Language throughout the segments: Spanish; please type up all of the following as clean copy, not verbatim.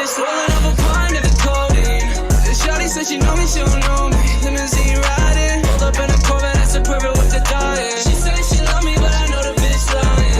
wrist, rolling up a pint of the codeine. The shawty said she know me, she don't know me. Limousine riding, pulled up in a Corvette, that's a perfect with the diet. She said she love me, but I know the bitch lying.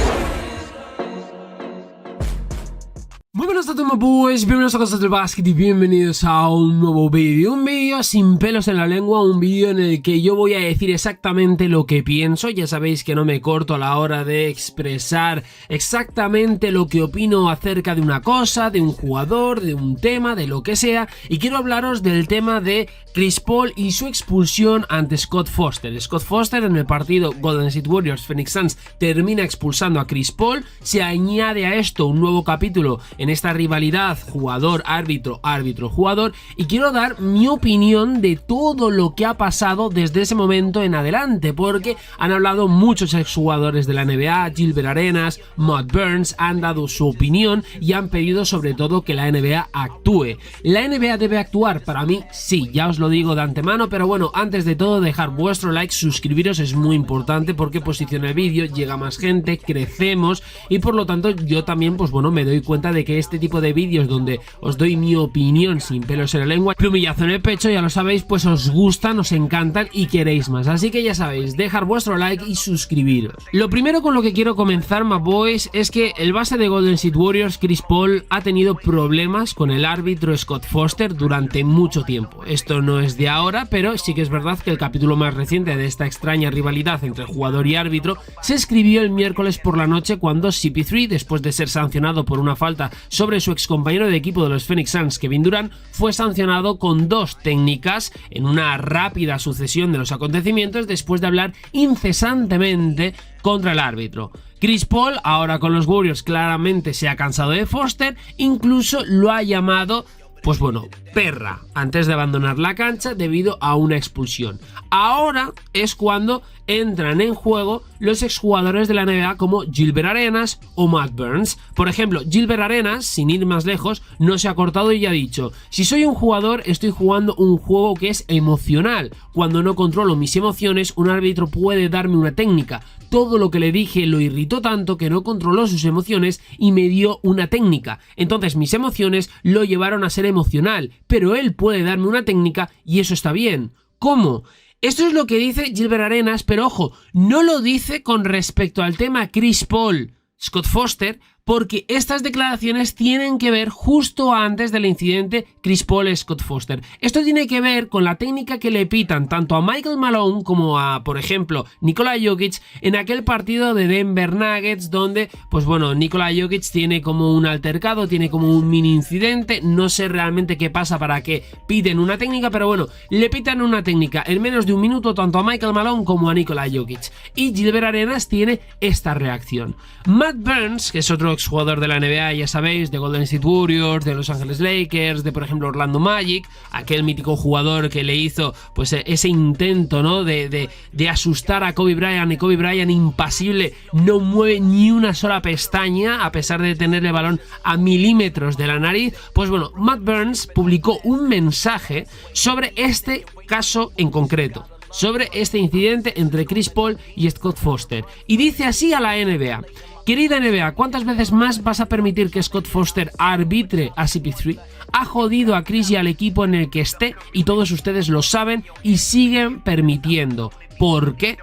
Muy buenas a todos, pues bienvenidos a Cosas del Básquet y bienvenidos a un nuevo vídeo. Un vídeo sin pelos en la lengua, un vídeo en el que yo voy a decir exactamente lo que pienso. Ya sabéis que no me corto a la hora de expresar exactamente lo que opino acerca de una cosa, de un jugador, de un tema, de lo que sea. Y quiero hablaros del tema de Chris Paul y su expulsión ante Scott Foster. Scott Foster en el partido Golden State Warriors Phoenix Suns termina expulsando a Chris Paul. Se añade a esto un nuevo capítulo en esta rivalidad jugador-árbitro, árbitro-jugador, y quiero dar mi opinión de todo lo que ha pasado desde ese momento en adelante, porque han hablado muchos exjugadores de la NBA, Gilbert Arenas, Matt Burns, han dado su opinión y han pedido sobre todo que la NBA actúe. ¿La NBA debe actuar? Para mí sí, ya os lo digo de antemano, pero bueno, antes de todo dejar vuestro like, suscribiros es muy importante porque posiciona el vídeo, llega más gente, crecemos y por lo tanto yo también pues bueno me doy cuenta de que este tipo de vídeos donde os doy mi opinión sin pelos en la lengua, plumillazo en el pecho, ya lo sabéis, pues os gustan, os encantan y queréis más, así que ya sabéis, dejar vuestro like y suscribiros. Lo primero con lo que quiero comenzar, my boys, es que el base de Golden State Warriors, Chris Paul, ha tenido problemas con el árbitro Scott Foster durante mucho tiempo. Esto no es de ahora, pero sí que es verdad que el capítulo más reciente de esta extraña rivalidad entre jugador y árbitro se escribió el miércoles por la noche cuando CP3, después de ser sancionado por una falta sobre su excompañero de equipo de los Phoenix Suns, Kevin Durant, fue sancionado con dos técnicas en una rápida sucesión de los acontecimientos después de hablar incesantemente contra el árbitro. Chris Paul, ahora con los Warriors, claramente se ha cansado de Foster, incluso lo ha llamado, pues bueno, perra, antes de abandonar la cancha debido a una expulsión. Ahora es cuando entran en juego los exjugadores de la NBA como Gilbert Arenas o Matt Burns. Por ejemplo, Gilbert Arenas, sin ir más lejos, no se ha cortado y ha dicho: si soy un jugador, estoy jugando un juego que es emocional. Cuando no controlo mis emociones, un árbitro puede darme una técnica. Todo lo que le dije lo irritó tanto que no controló sus emociones y me dio una técnica. Entonces mis emociones lo llevaron a ser emocional, pero él puede darme una técnica y eso está bien. ¿Cómo? Esto es lo que dice Gilbert Arenas, pero ojo, no lo dice con respecto al tema Chris Paul, Scott Foster, porque estas declaraciones tienen que ver justo antes del incidente Chris Paul Scott Foster. Esto tiene que ver con la técnica que le pitan tanto a Michael Malone como a, por ejemplo, Nikola Jokic en aquel partido de Denver Nuggets donde, pues bueno, Nikola Jokic tiene como un altercado, tiene como un mini incidente, no sé realmente qué pasa para que piden una técnica, pero bueno, le pitan una técnica en menos de un minuto tanto a Michael Malone como a Nikola Jokic. Y Gilbert Arenas tiene esta reacción. Matt Burns, que es otro exjugador de la NBA, ya sabéis, de Golden State Warriors, de Los Ángeles Lakers, de por ejemplo Orlando Magic, aquel mítico jugador que le hizo pues ese intento, ¿no? de asustar a Kobe Bryant, y Kobe Bryant impasible, no mueve ni una sola pestaña a pesar de tener el balón a milímetros de la nariz. Pues bueno, Matt Burns publicó un mensaje sobre este caso en concreto, sobre este incidente entre Chris Paul y Scott Foster, y dice así a la NBA: querida NBA, ¿cuántas veces más vas a permitir que Scott Foster arbitre a CP3? Ha jodido a Chris y al equipo en el que esté y todos ustedes lo saben y siguen permitiendo. ¿Por qué?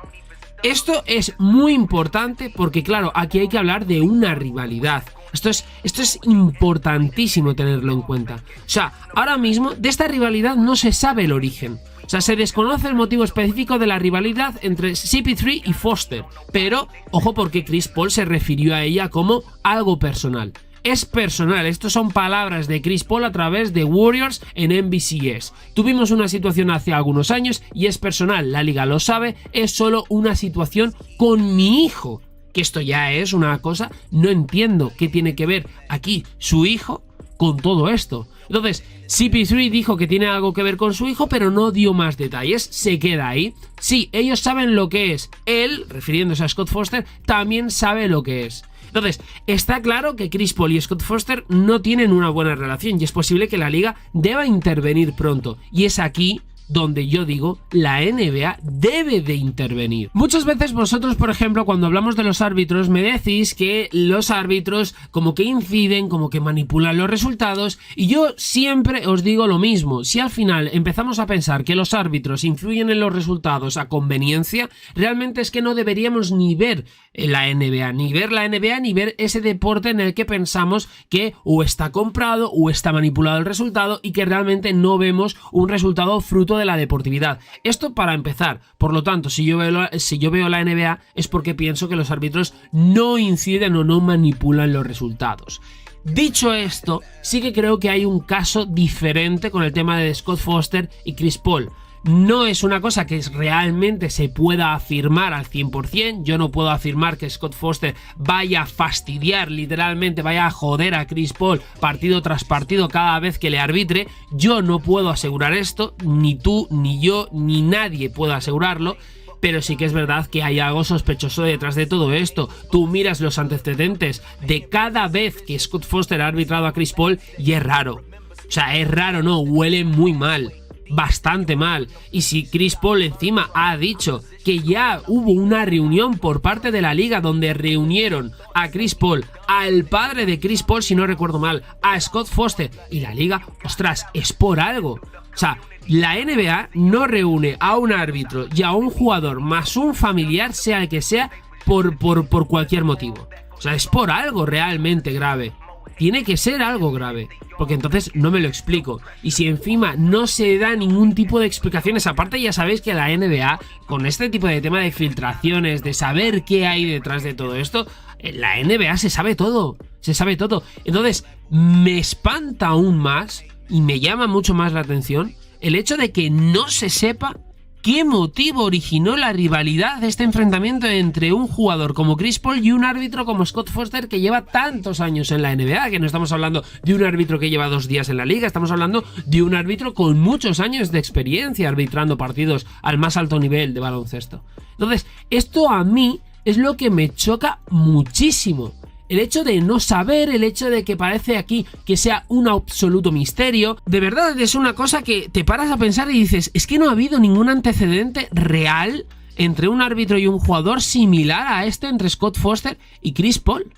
Esto es muy importante porque claro, aquí hay que hablar de una rivalidad. Esto es importantísimo tenerlo en cuenta. O sea, ahora mismo de esta rivalidad no se sabe el origen. O sea, se desconoce el motivo específico de la rivalidad entre CP3 y Foster, pero ojo porque Chris Paul se refirió a ella como algo personal. Es personal, estos son palabras de Chris Paul a través de Warriors en NBCS. Tuvimos una situación hace algunos años y es personal, la liga lo sabe, es solo una situación con mi hijo. Que esto ya es una cosa, no entiendo qué tiene que ver aquí su hijo con todo esto. Entonces, CP3 dijo que tiene algo que ver con su hijo, pero no dio más detalles, se queda ahí. Sí, ellos saben lo que es. Él, refiriéndose a Scott Foster, también sabe lo que es. Entonces, está claro que Chris Paul y Scott Foster no tienen una buena relación y es posible que la liga deba intervenir pronto. Y es aquí donde yo digo la NBA debe de intervenir. Muchas veces vosotros, por ejemplo, cuando hablamos de los árbitros, me decís que los árbitros como que inciden, como que manipulan los resultados, y yo siempre os digo lo mismo. Si al final empezamos a pensar que los árbitros influyen en los resultados a conveniencia, realmente es que no deberíamos ni ver la NBA, ni ver ese deporte en el que pensamos que o está comprado o está manipulado el resultado y que realmente no vemos un resultado fruto de la deportividad. Esto para empezar. Por lo tanto, si yo veo la NBA es porque pienso que los árbitros no inciden o no manipulan los resultados. Dicho esto, sí que creo que hay un caso diferente con el tema de Scott Foster y Chris Paul. No es una cosa que realmente se pueda afirmar al 100%. Yo no puedo afirmar que Scott Foster vaya a fastidiar, literalmente vaya a joder a Chris Paul partido tras partido cada vez que le arbitre. Yo no puedo asegurar esto, ni tú, ni yo, ni nadie puede asegurarlo. Pero sí que es verdad que hay algo sospechoso detrás de todo esto. Tú miras los antecedentes de cada vez que Scott Foster ha arbitrado a Chris Paul y es raro. O sea, es raro, no, huele muy mal. Bastante mal. Y si Chris Paul encima ha dicho que ya hubo una reunión por parte de la liga donde reunieron a Chris Paul, al padre de Chris Paul si no recuerdo mal, a Scott Foster y la liga, ostras, es por algo. O sea, la NBA no reúne a un árbitro y a un jugador más un familiar, sea el que sea, por cualquier motivo. O sea, es por algo realmente grave. Tiene que ser algo grave, porque entonces no me lo explico. Y si encima no se da ningún tipo de explicaciones, aparte ya sabéis que la NBA, con este tipo de tema de filtraciones, de saber qué hay detrás de todo esto, la NBA se sabe todo, se sabe todo. Entonces me espanta aún más y me llama mucho más la atención el hecho de que no se sepa ¿qué motivo originó la rivalidad de este enfrentamiento entre un jugador como Chris Paul y un árbitro como Scott Foster que lleva tantos años en la NBA? Que no estamos hablando de un árbitro que lleva 2 días en la liga, estamos hablando de un árbitro con muchos años de experiencia arbitrando partidos al más alto nivel de baloncesto. Entonces, esto a mí es lo que me choca muchísimo. El hecho de no saber, el hecho de que parece aquí que sea un absoluto misterio, de verdad es una cosa que te paras a pensar y dices, es que no ha habido ningún antecedente real entre un árbitro y un jugador similar a este entre Scott Foster y Chris Paul.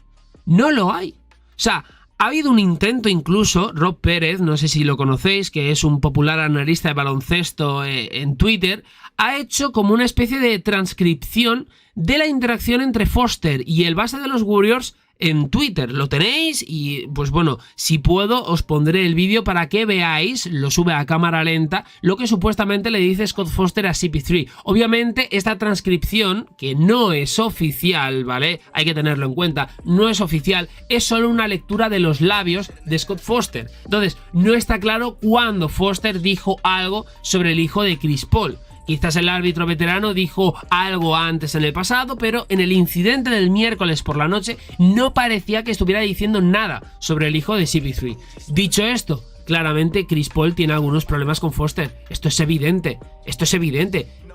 No lo hay. O sea, ha habido un intento incluso, Rob Pérez, no sé si lo conocéis, que es un popular analista de baloncesto en Twitter, ha hecho como una especie de transcripción de la interacción entre Foster y el base de los Warriors en Twitter. Lo tenéis y pues bueno, si puedo os pondré el vídeo para que veáis, lo sube a cámara lenta, lo que supuestamente le dice Scott Foster a CP3. Obviamente esta transcripción, que no es oficial, ¿vale? Hay que tenerlo en cuenta, no es oficial, es solo una lectura de los labios de Scott Foster. Entonces, no está claro cuándo Foster dijo algo sobre el hijo de Chris Paul. Quizás el árbitro veterano dijo algo antes en el pasado, pero en el incidente del miércoles por la noche no parecía que estuviera diciendo nada sobre el hijo de CP3. Dicho esto, claramente Chris Paul tiene algunos problemas con Foster. Esto es evidente.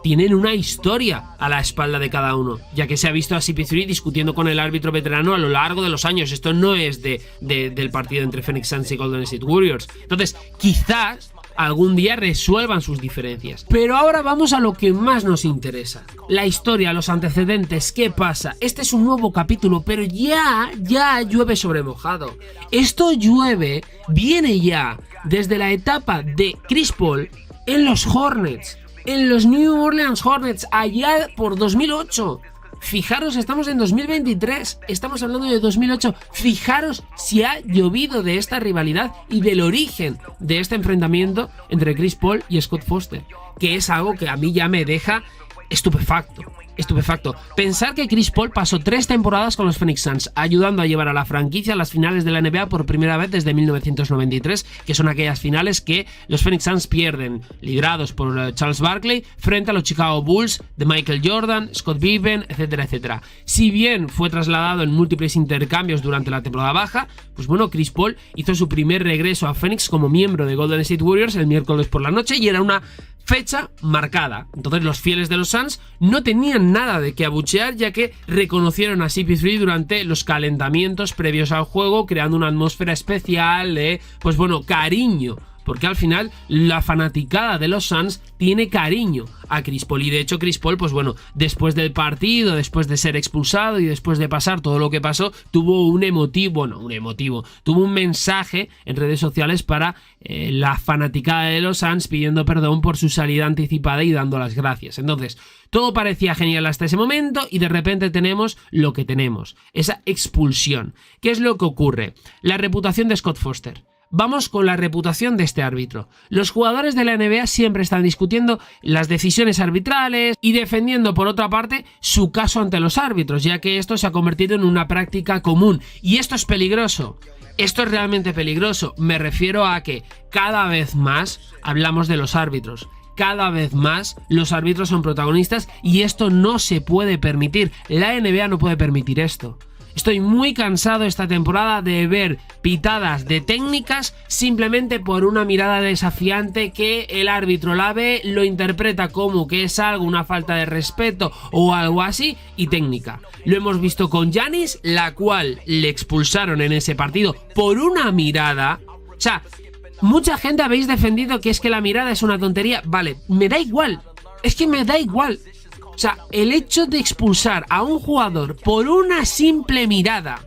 Tienen una historia a la espalda de cada uno, ya que se ha visto a CP3 discutiendo con el árbitro veterano a lo largo de los años. Esto no es del partido entre Phoenix Suns y Golden State Warriors. Entonces, quizás algún día resuelvan sus diferencias. Pero ahora vamos a lo que más nos interesa. La historia, los antecedentes, ¿qué pasa? Este es un nuevo capítulo, pero ya llueve sobre mojado. Esto viene ya desde la etapa de Chris Paul en los Hornets, en los New Orleans Hornets, allá por 2008. Fijaros, estamos en 2023, estamos hablando de 2008. Fijaros si ha llovido de esta rivalidad y del origen de este enfrentamiento entre Chris Paul y Scott Foster, que es algo que a mí ya me deja estupefacto. Pensar que Chris Paul pasó 3 temporadas con los Phoenix Suns, ayudando a llevar a la franquicia a las finales de la NBA por primera vez desde 1993, que son aquellas finales que los Phoenix Suns pierden, liderados por Charles Barkley, frente a los Chicago Bulls de Michael Jordan, Scott Pippen, etcétera, etcétera. Si bien fue trasladado en múltiples intercambios durante la temporada baja, pues bueno, Chris Paul hizo su primer regreso a Phoenix como miembro de Golden State Warriors el miércoles por la noche y era una fecha marcada. Entonces los fieles de los Suns no tenían nada de qué abuchear, ya que reconocieron a CP3 durante los calentamientos previos al juego, creando una atmósfera especial de, pues bueno, cariño porque al final la fanaticada de los Suns tiene cariño a Chris Paul, y de hecho Chris Paul, pues bueno, después del partido, después de ser expulsado y después de pasar todo lo que pasó, tuvo tuvo un mensaje en redes sociales para la fanaticada de los Suns pidiendo perdón por su salida anticipada y dando las gracias. Entonces, todo parecía genial hasta ese momento y de repente tenemos lo que tenemos, esa expulsión. ¿Qué es lo que ocurre? La reputación de Scott Foster. Vamos con la reputación de este árbitro. Los jugadores de la NBA siempre están discutiendo las decisiones arbitrales y defendiendo, por otra parte, su caso ante los árbitros, ya que esto se ha convertido en una práctica común. Y esto es peligroso. Esto es realmente peligroso. Me refiero a que cada vez más hablamos de los árbitros. Cada vez más los árbitros son protagonistas y esto no se puede permitir. La NBA no puede permitir esto. Estoy muy cansado esta temporada de ver pitadas de técnicas simplemente por una mirada desafiante que el árbitro la ve, lo interpreta como que es algo, una falta de respeto o algo así, y técnica. Lo hemos visto con Giannis, la cual le expulsaron en ese partido por una mirada. O sea, mucha gente habéis defendido que es que la mirada es una tontería. Vale, me da igual. Es que me da igual. O sea, el hecho de expulsar a un jugador por una simple mirada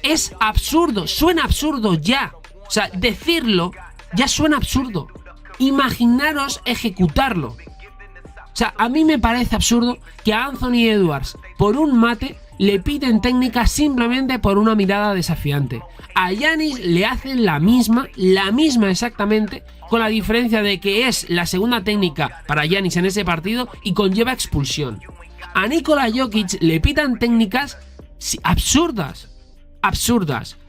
es absurdo, suena absurdo ya. O sea, decirlo ya suena absurdo. Imaginaros ejecutarlo. O sea, a mí me parece absurdo que a Anthony Edwards por un mate le piten técnica simplemente por una mirada desafiante. A Giannis le hacen la misma exactamente, con la diferencia de que es la segunda técnica para Giannis en ese partido y conlleva expulsión. A Nikola Jokic le pitan técnicas absurdas,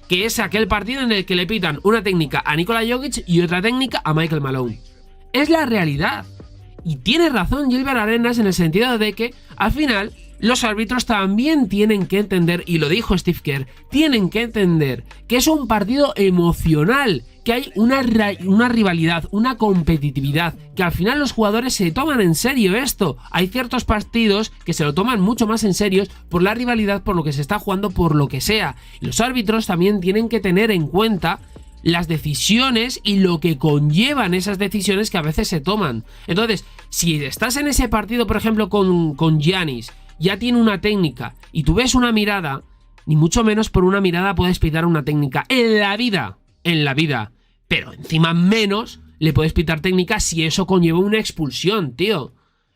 que es aquel partido en el que le pitan una técnica a Nikola Jokic y otra técnica a Michael Malone. Es la realidad. Y tiene razón Gilbert Arenas en el sentido de que, al final, los árbitros también tienen que entender, y lo dijo Steve Kerr, tienen que entender que es un partido emocional, que hay una rivalidad, una competitividad, que al final los jugadores se toman en serio esto. Hay ciertos partidos que se lo toman mucho más en serio por la rivalidad, por lo que se está jugando, por lo que sea. Y los árbitros también tienen que tener en cuenta las decisiones y lo que conllevan esas decisiones que a veces se toman. Entonces, si estás en ese partido, por ejemplo, con Giannis, ya tiene una técnica y tú ves una mirada, ni mucho menos por una mirada puedes pitar una técnica en la vida, pero encima menos le puedes pitar técnica si eso conlleva una expulsión, tío.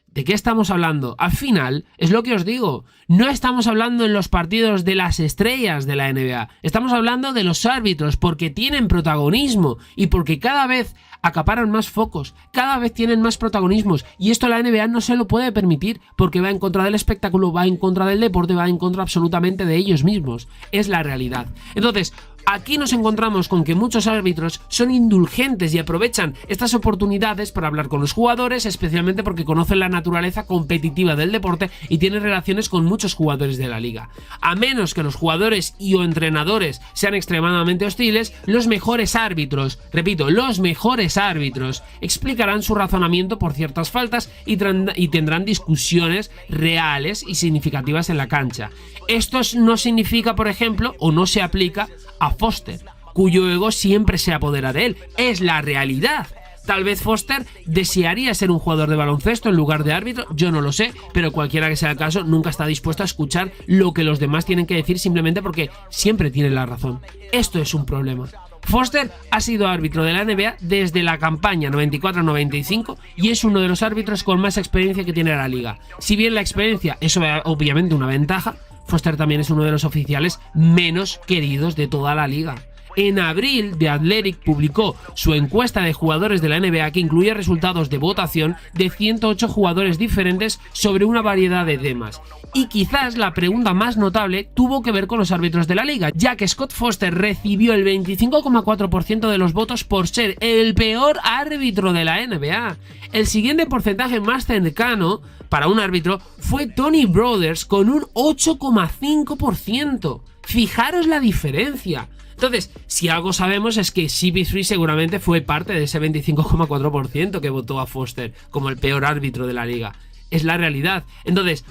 ¿De qué estamos hablando? Al final, es lo que os digo, no estamos hablando en los partidos de las estrellas de la NBA, estamos hablando de los árbitros, porque tienen protagonismo y porque cada vez acaparan más focos, cada vez tienen más protagonismos, y esto la NBA no se lo puede permitir, porque va en contra del espectáculo, va en contra del deporte, va en contra absolutamente de ellos mismos. Es la realidad. Entonces, aquí nos encontramos con que muchos árbitros son indulgentes y aprovechan estas oportunidades para hablar con los jugadores, especialmente porque conocen la naturaleza competitiva del deporte y tienen relaciones con muchos jugadores de la liga. A menos que los jugadores y o entrenadores sean extremadamente hostiles, los mejores árbitros, repito, los mejores árbitros explicarán su razonamiento por ciertas faltas y tendrán discusiones reales y significativas en la cancha. Esto no significa, por ejemplo, o no se aplica a Foster, cuyo ego siempre se apodera de él. Es la realidad. Tal vez Foster desearía ser un jugador de baloncesto en lugar de árbitro, yo no lo sé, pero cualquiera que sea el caso nunca está dispuesto a escuchar lo que los demás tienen que decir simplemente porque siempre tienen la razón. Esto es un problema. Foster ha sido árbitro de la NBA desde la campaña 94-95 y es uno de los árbitros con más experiencia que tiene la liga. Si bien la experiencia es obviamente una ventaja, Foster también es uno de los oficiales menos queridos de toda la liga. En abril, The Athletic publicó su encuesta de jugadores de la NBA que incluía resultados de votación de 108 jugadores diferentes sobre una variedad de temas. Y quizás la pregunta más notable tuvo que ver con los árbitros de la liga, ya que Scott Foster recibió el 25,4% de los votos por ser el peor árbitro de la NBA. El siguiente porcentaje más cercano para un árbitro fue Tony Brothers con un 8,5%. Fijaros la diferencia. Entonces, si algo sabemos es que CP3 seguramente fue parte de ese 25,4% que votó a Foster como el peor árbitro de la liga. Es la realidad. Entonces,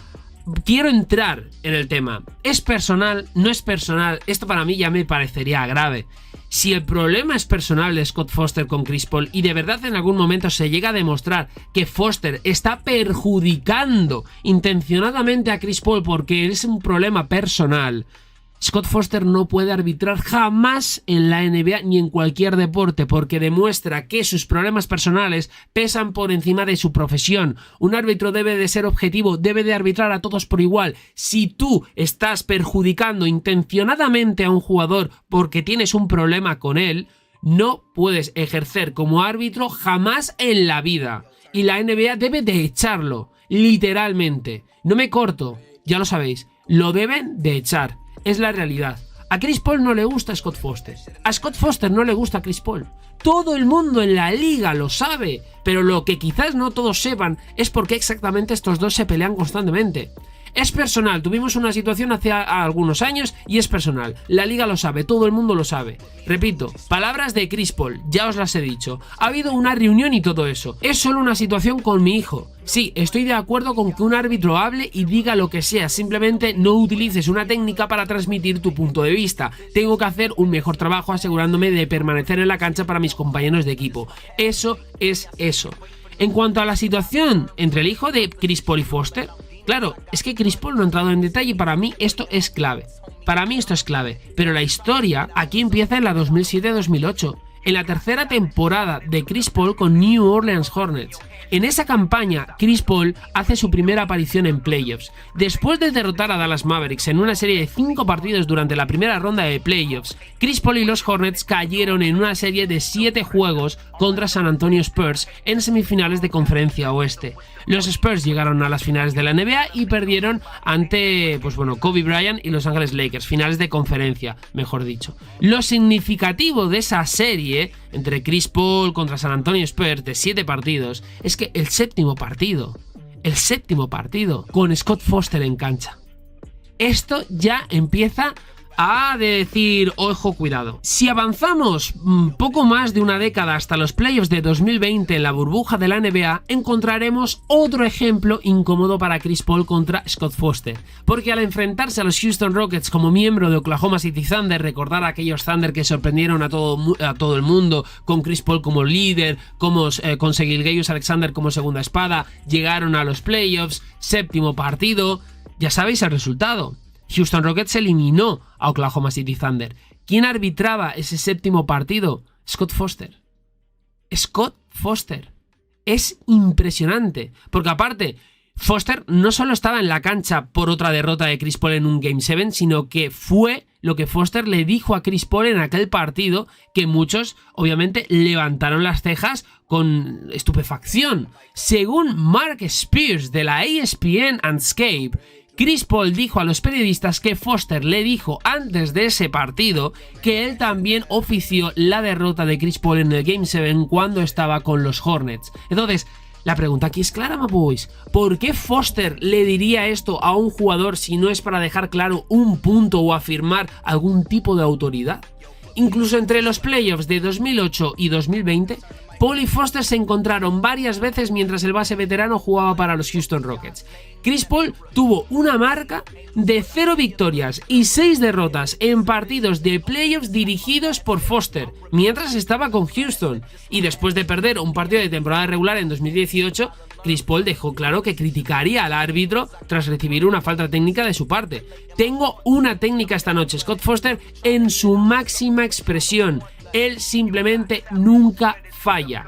quiero entrar en el tema. ¿Es personal? ¿No es personal? Esto para mí ya me parecería grave. Si el problema es personal de Scott Foster con Chris Paul y de verdad en algún momento se llega a demostrar que Foster está perjudicando intencionadamente a Chris Paul porque es un problema personal, Scott Foster no puede arbitrar jamás en la NBA ni en cualquier deporte porque demuestra que sus problemas personales pesan por encima de su profesión. Un árbitro debe de ser objetivo, debe de arbitrar a todos por igual. Si tú estás perjudicando intencionadamente a un jugador porque tienes un problema con él, no puedes ejercer como árbitro jamás en la vida. Y la NBA debe de echarlo, literalmente. No me corto, ya lo sabéis, lo deben de echar. Es la realidad. A Chris Paul no le gusta Scott Foster. A Scott Foster no le gusta Chris Paul. Todo el mundo en la liga lo sabe, pero lo que quizás no todos sepan es por qué exactamente estos dos se pelean constantemente. Es personal, tuvimos una situación hace algunos años y es personal. La liga lo sabe, todo el mundo lo sabe. Repito, palabras de Chris Paul, ya os las he dicho. Ha habido una reunión y todo eso. Es solo una situación con mi hijo. Sí, estoy de acuerdo con que un árbitro hable y diga lo que sea, simplemente no utilices una técnica para transmitir tu punto de vista. Tengo que hacer un mejor trabajo asegurándome de permanecer en la cancha para mis compañeros de equipo. Eso es eso. En cuanto a la situación entre el hijo de Chris Paul y Foster, claro, es que Chris Paul no ha entrado en detalle y para mí esto es clave. Para mí esto es clave. Pero la historia aquí empieza en la 2007-2008, en la tercera temporada de Chris Paul con New Orleans Hornets. En esa campaña, Chris Paul hace su primera aparición en playoffs. Después de derrotar a Dallas Mavericks en una serie de 5 partidos durante la primera ronda de playoffs, Chris Paul y los Hornets cayeron en una serie de 7 juegos contra San Antonio Spurs en semifinales de Conferencia Oeste. Los Spurs llegaron a las finales de la NBA y perdieron ante, Kobe Bryant y Los Ángeles Lakers, finales de conferencia, mejor dicho. Lo significativo de esa serie entre Chris Paul contra San Antonio Spurs de 7 partidos es que el séptimo partido, con Scott Foster en cancha. Esto ya empieza a decir, ojo, cuidado. Si avanzamos poco más de una década hasta los playoffs de 2020 en la burbuja de la NBA, encontraremos otro ejemplo incómodo para Chris Paul contra Scott Foster, porque al enfrentarse a los Houston Rockets como miembro de Oklahoma City Thunder, recordar a aquellos Thunder que sorprendieron a todo el mundo con Chris Paul como líder, con Gilgeous Alexander como segunda espada, llegaron a los playoffs, séptimo partido, ya sabéis el resultado. Houston Rockets eliminó a Oklahoma City Thunder. ¿Quién arbitraba ese séptimo partido? Scott Foster. Scott Foster. Es impresionante. Porque aparte, Foster no solo estaba en la cancha por otra derrota de Chris Paul en un Game 7, sino que fue lo que Foster le dijo a Chris Paul en aquel partido que muchos, obviamente, levantaron las cejas con estupefacción. Según Mark Spears de la ESPN Unscape, Chris Paul dijo a los periodistas que Foster le dijo antes de ese partido que él también ofició la derrota de Chris Paul en el Game 7 cuando estaba con los Hornets. Entonces, la pregunta aquí es clara, my boys. ¿Por qué Foster le diría esto a un jugador si no es para dejar claro un punto o afirmar algún tipo de autoridad? Incluso entre los playoffs de 2008 y 2020, Paul y Foster se encontraron varias veces mientras el base veterano jugaba para los Houston Rockets. Chris Paul tuvo una marca de 0 victorias y 6 derrotas en partidos de playoffs dirigidos por Foster, mientras estaba con Houston. Y después de perder un partido de temporada regular en 2018, Chris Paul dejó claro que criticaría al árbitro tras recibir una falta técnica de su parte. Tengo una técnica esta noche, Scott Foster en su máxima expresión. Él simplemente nunca falla.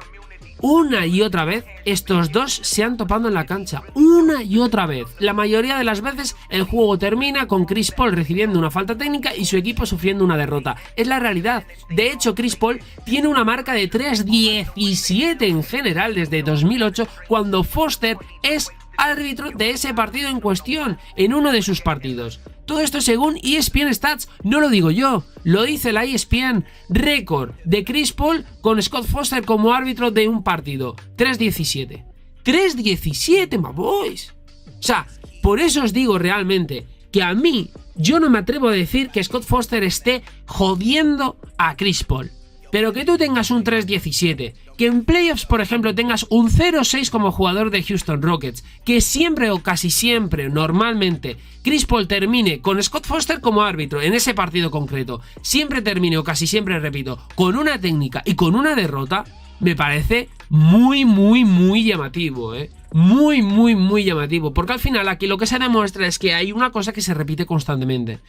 Una y otra vez, estos dos se han topado en la cancha. Una y otra vez. La mayoría de las veces el juego termina con Chris Paul recibiendo una falta técnica y su equipo sufriendo una derrota. Es la realidad. De hecho, Chris Paul tiene una marca de 3-17 en general desde 2008, cuando Foster es árbitro de ese partido en cuestión, en uno de sus partidos. Todo esto según ESPN Stats, no lo digo yo, lo dice la ESPN. Récord de Chris Paul con Scott Foster como árbitro de un partido, 3-17. 3-17, my boys. O sea, por eso os digo realmente que a mí, yo no me atrevo a decir que Scott Foster esté jodiendo a Chris Paul. Pero que tú tengas un 3-17, que en playoffs, por ejemplo, tengas un 0-6 como jugador de Houston Rockets, que siempre o casi siempre, normalmente, Chris Paul termine con Scott Foster como árbitro en ese partido concreto, siempre termine o casi siempre, repito, con una técnica y con una derrota, me parece muy llamativo, muy llamativo, porque al final aquí lo que se demuestra es que hay una cosa que se repite constantemente.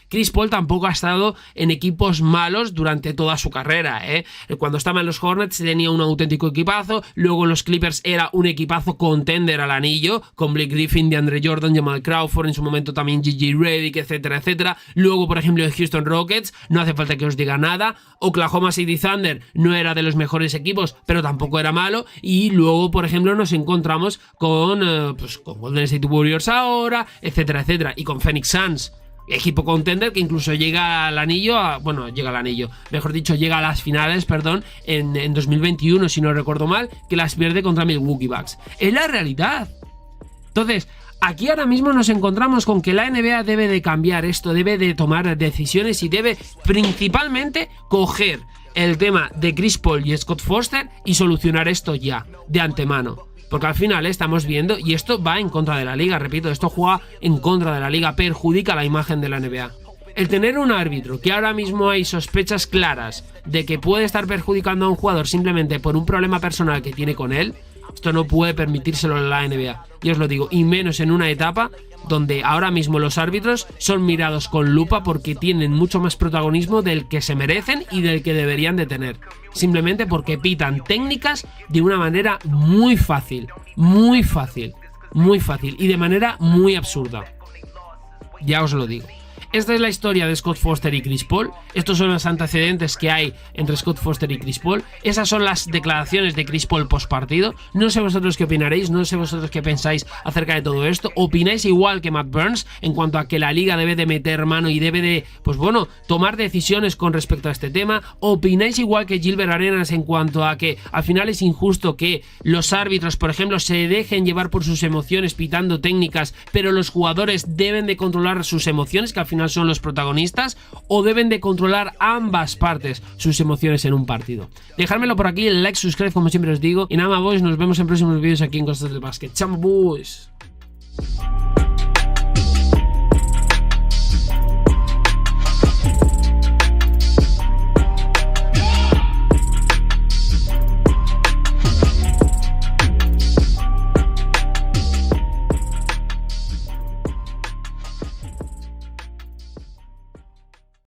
Chris Paul tampoco ha estado en equipos malos durante toda su carrera, Cuando estaba en los Hornets tenía un auténtico equipazo, luego en los Clippers era un equipazo contender al anillo, con Blake Griffin, DeAndre Jordan, Jamal Crawford, en su momento también J.J. Redick, etcétera, etcétera. Luego, por ejemplo, en Houston Rockets, no hace falta que os diga nada. Oklahoma City Thunder no era de los mejores equipos, pero tampoco era malo. Y luego, por ejemplo, nos encontramos con Golden State Warriors ahora, etcétera, etcétera. Y con Phoenix Suns, equipo contender que incluso llega al anillo, llega a las finales, en 2021, si no recuerdo mal, que las pierde contra Milwaukee Bucks. Es la realidad. Entonces, aquí ahora mismo nos encontramos con que la NBA debe de cambiar esto, debe de tomar decisiones y debe principalmente coger el tema de Chris Paul y Scott Foster y solucionar esto ya, de antemano. Porque al final estamos viendo, y esto va en contra de la liga, repito, esto juega en contra de la liga, perjudica la imagen de la NBA. El tener un árbitro que ahora mismo hay sospechas claras de que puede estar perjudicando a un jugador simplemente por un problema personal que tiene con él, esto no puede permitírselo en la NBA. Y os lo digo, y menos en una etapa donde ahora mismo los árbitros son mirados con lupa porque tienen mucho más protagonismo del que se merecen y del que deberían de tener. Simplemente porque pitan técnicas de una manera muy fácil y de manera muy absurda. Ya os lo digo. Esta es la historia de Scott Foster y Chris Paul. Estos son los antecedentes que hay entre Scott Foster y Chris Paul. Esas son las declaraciones de Chris Paul post partido. No sé vosotros qué opinaréis, no sé vosotros qué pensáis acerca de todo esto. ¿Opináis igual que Matt Burns en cuanto a que la liga debe de meter mano y debe de, tomar decisiones con respecto a este tema? ¿Opináis igual que Gilbert Arenas en cuanto a que al final es injusto que los árbitros, por ejemplo, se dejen llevar por sus emociones pitando técnicas, pero los jugadores deben de controlar sus emociones, que al final son los protagonistas, o deben de controlar ambas partes sus emociones en un partido? Dejármelo por aquí, el like, subscribe como siempre os digo, y nada más boys, nos vemos en próximos vídeos aquí en Cosas del Básquet. ¡Chao boys!